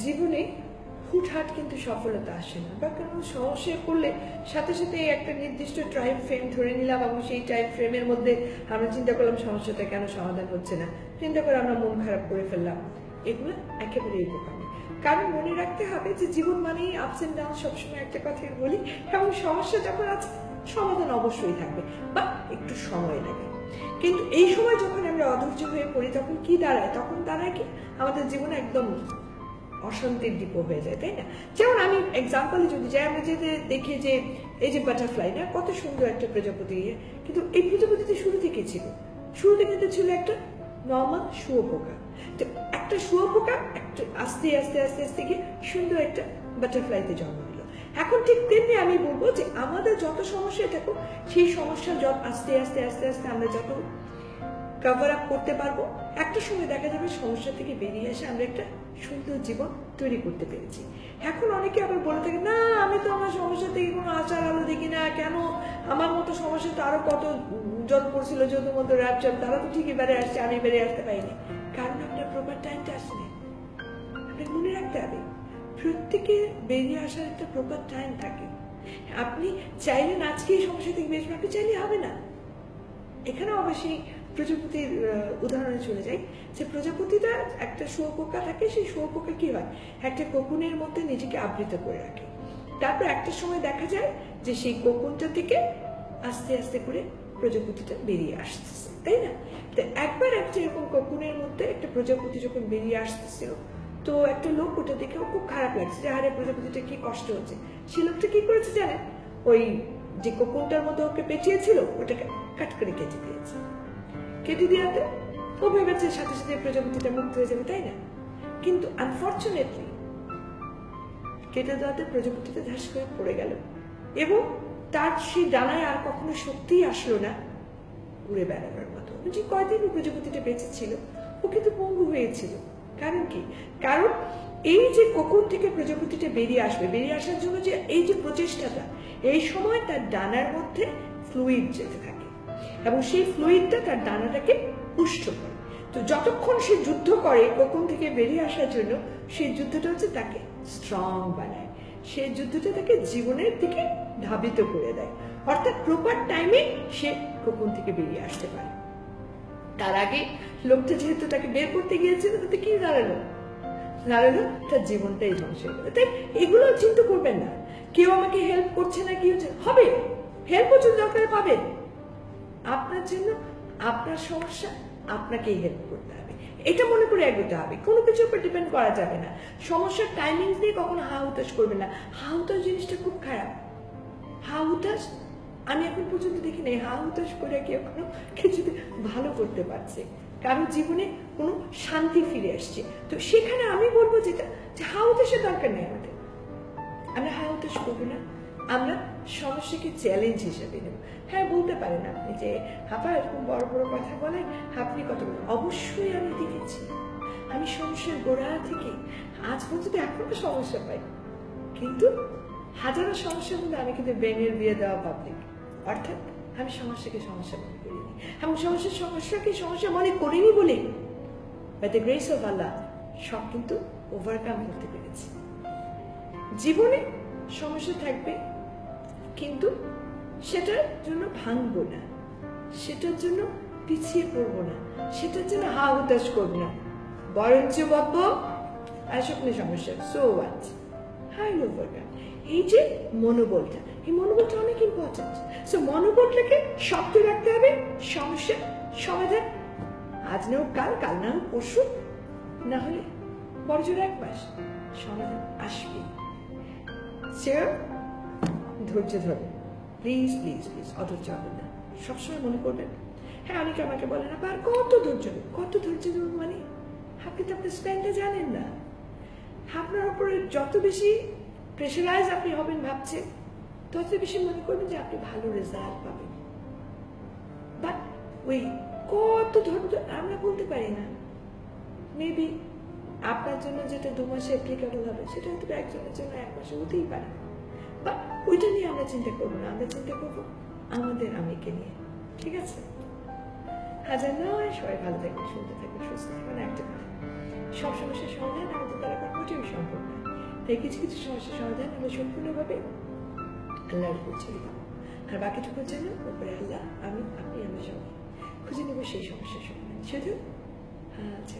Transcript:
জীবনে হুটহাট কিন্তু সফলতা আসে না, বা কোনো সমস্যায় পড়লে সাথে সাথে একটা নির্দিষ্ট টাইম ফ্রেম ধরে নিলাম এবং সেই টাইম ফ্রেমের মধ্যে আমরা চিন্তা করলাম সমস্যাটা কেন সমাধান হচ্ছে না, চিন্তা করে আমরা মন খারাপ করে ফেললাম। এগুলো একেবারেই বোকামি। কারণ মনে রাখতে হবে যে জীবন মানেই আপস এন্ড ডাউন, সবসময় একটা কথাই বলি, এবং সমস্যা যখন আছে সমাধান অবশ্যই থাকবে, বা একটু সময় লাগে। কিন্তু এই সময় যখন আমরা অধৈর্য হয়ে পড়ি তখন কি দাঁড়ায়? তখন দাঁড়ায় কি আমাদের জীবনে একদম অশান্তির দ্বীপ হয়ে যায়, তাই না? যেমন আমি এক্সাম্পলে যদি যাই, আমরা যেতে দেখি যে এই যে বাটারফ্লাই না, কত সুন্দর একটা প্রজাপতি, কিন্তু এই প্রজাপতিতে শুরুতে কি ছিল? শুরুতে কিন্তু ছিল একটা নর্মাল শুয়োপোকা। তো একটা শুয়োপোকা একটা আস্তে আস্তে আস্তে আস্তে গিয়ে সুন্দর একটা বাটারফ্লাইতে জন্ম নিল। এখন ঠিক তেমনি আমি বলবো যে আমাদের যত সমস্যা থাকুক, সেই সমস্যা যত আস্তে আস্তে আস্তে আস্তে আমরা যত কভার আপ করতে পারবো, একটা সময় দেখা যাবে সমস্যা থেকে বেরিয়ে এসে আমরা একটা সুন্দর জীবন তৈরি করতে পেরেছি। এখন অনেকে আবার বলে থাকে, না আমি তো আমার সমস্যা থেকে কোনো আশার আলো দেখি না, কেন আমার মতো সমস্যা তো আরো কত জন পড়ছিল, যত মতো র্যাপচাপ, তারা তো ঠিকই বেড়ে আসছে, আমি বেড়ে আসতে পারিনি। কারণ আপনার প্রপার টাইমটা আসেনি। আপনার মনে রাখতে হবে প্রত্যেকে বেরিয়ে আসার একটা প্রপার টাইম থাকে। আপনি চাইলেন আজকে এই সমস্যা থেকে বেরিয়ে, আপনি চাইলে হবে না। এখানে অবশ্যই প্রজাপতির উদাহরণে চলে যাই, যে প্রজাপতিটা একটা শুয়োপোকা থাকে, সেই শুয়োপোকা কি হয়, একটা কোকুনের মধ্যে নিজেকে আবৃত করে রাখে। তারপর একটা সময় দেখা যায় যে সেই কোকুনটা থেকে আস্তে আস্তে করে প্রজাপতিটা বেরিয়ে আসতেছে, তাই না? তো একবার একটা এরকম কোকুনের মধ্যে একটা প্রজাপতি যখন বেরিয়ে আসতেছিল, তো একটা লোক ওটা দেখে খুব খারাপ লাগছে যে আরে প্রজাপতিটা কি কষ্ট হচ্ছে। সে লোকটা কি করেছে জানেন? ওই যে কোকুনটার মধ্যে ওকে পেঁচিয়েছিল ওটাকে কাট করে কেটে দিয়েছে। কেটে দিয়াতে ও ভেবেছে সাথে সাথে প্রজাপতিটা মুক্ত হয়ে যাবে, তাই না? কিন্তু আনফর্চুনেটলি কেটে দেওয়াতে প্রজাপতিটা ধ্যাস করে পড়ে গেল, এবং তার সেই ডানায় আর কখনো সত্যিই আসলো না উড়ে বেড়ানোর মতো। যে কয়দিন প্রজাপতিটা বেঁচে ছিল, ও কিন্তু পঙ্গু হয়েছিল। কারণ কি? কারণ এই যে কোকুন থেকে প্রজাপতিটা বেরিয়ে আসবে, বেরিয়ে আসার জন্য যে এই যে প্রচেষ্টাটা, এই সময় তার ডানার মধ্যে ফ্লুইড যেতে থাকে, এবং সেই ফ্লুইডটা তার ডানাটাকে পুষ্ট করে। তো যতক্ষণ সে যুদ্ধ করে কোকুন থেকে বেরিয়ে আসার জন্য, সেই যুদ্ধটা হচ্ছে তাকে স্ট্রং বানায়, সেই যুদ্ধটা তাকে জীবনের দিকে ধাবিত করে দেয়। অর্থাৎ প্রপার টাইমে সে কোকুন থেকে বেরিয়ে আসতে পারে। তার আগে লোকটা যেহেতু তাকে বের করতে গিয়েছিল, তাতে কি দাঁড়ালো? তার জীবনটাই ধ্বংস হয়ে গেল। তাই এগুলো চিন্তা করবেন না, কেউ আমাকে হেল্প করছে না, কি হচ্ছে, হবে হেল্প হচ্ছে, দরকার পাবেন। আপনার জন্য আপনার সমস্যা আপনাকেই হেল্প করতে হবে, এটা মনে করে এগোতে হবে, কোনো কিছুর উপর ডিপেন্ড করা যাবে না। সমস্যার টাইমিং দিয়ে কখনো হা হুতাশ করবেন না। হা হুতাশ জিনিসটা খুব খারাপ। হা হুতাশ আমি এখন পর্যন্ত দেখি নাই হা হুতাশ করে কেউ কোনো কিছুতে ভালো করতে পারছে, কারণ জীবনে কোনো শান্তি ফিরে আসছে। তো সেখানে আমি বলবো যেটা, যে হা হুতাশের দরকার নেই আমাদের। আমরা হা হুতাশ করবো না, আমরা সমস্যাকে চ্যালেঞ্জ হিসেবে নেব। হ্যাঁ, বলতে পারেন আপনি যে আপা এরকম বড় বড় কথা বলেন, আপনি কত বলেন। অবশ্যই আমি দেখেছি, আমি সমস্যার গোড়া থেকে আজ পর্যন্ত এখনো সমস্যা পাই, কিন্তু হাজারো সমস্যার মধ্যে আমি কিন্তু ব্রেনের বিয়ে দেওয়া পাবলিক। অর্থাৎ আমি সমস্যাকে সমস্যা মনে করিনি, এবং সমস্যাকে সমস্যা মনে করিনি বলে বাই দ্য গ্রেস অফ আল্লাহ সব কিন্তু ওভারকাম করতে পেরেছি। জীবনে সমস্যা থাকবে, কিন্তু সেটার জন্য ভাঙবো না, সেটার জন্য পিছিয়ে পড়বো না, সেটার জন্য হা হুতাশ করবো না, বরঞ্চ ভাববো আসলে সমস্যা, সো হোয়াট, হাই ওভারকাম। এই যে মনোবলটা, এই মনোবলটা অনেক ইম্পর্টেন্ট। সো মনোবলটাকে শক্ত রাখতে হবে। সমস্যা সমাধান আজ না হোক কাল, কাল না হোক পরশু, না হলে বড় জোর এক মাস সমাধান আসবে। ধৈর্য ধরবেন, প্লিজ প্লিজ প্লিজ, অধৈর্য হবেন না। সবসময় মনে করবেন। হ্যাঁ, অনেকে আমাকে বলেন আর কত ধৈর্য, কত ধৈর্য ধরুন, মানে আপনি তো আপনার স্প্যানটা জানেন না। আপনার উপরে যত বেশি প্রেশারাইজ আপনি হবেন ভাবছেন, তত বেশি মনে করবেন যে আপনি ভালো রেজাল্ট পাবেন। বাট ওই কত ধৈর্য আমরা বলতে পারি না। মেবি আপনার জন্য যেটা 2 মাসে অ্যাপ্লিকেবল হবে, সেটা হয়তো একজনের জন্য 1 মাসে হতেই পারে। বা ওইটা নিয়ে আমরা চিন্তা করবো না, আমরা চিন্তা করবো আমাদের আমিকে নিয়ে। ঠিক আছে? হাজার নয়, সবাই ভালো থাকবেন, সুন্দর থাকবেন, সুস্থ থাকবেন। একটা কথা, সব সমস্যার সমাধান আমাদের দ্বারা করা মোটেও সম্ভব না। তাই কিছু কিছু সমস্যার সমাধান আমরা সম্পূর্ণভাবে আল্লাহর উপর ছেড়ে দেবো। আর বাকিটুকু যেন উপরে আল্লাহ, আমি, আপনি, আমরা সবাই খুঁজে নেবো সেই সমস্যার সমাধান। শুধু আচ্ছা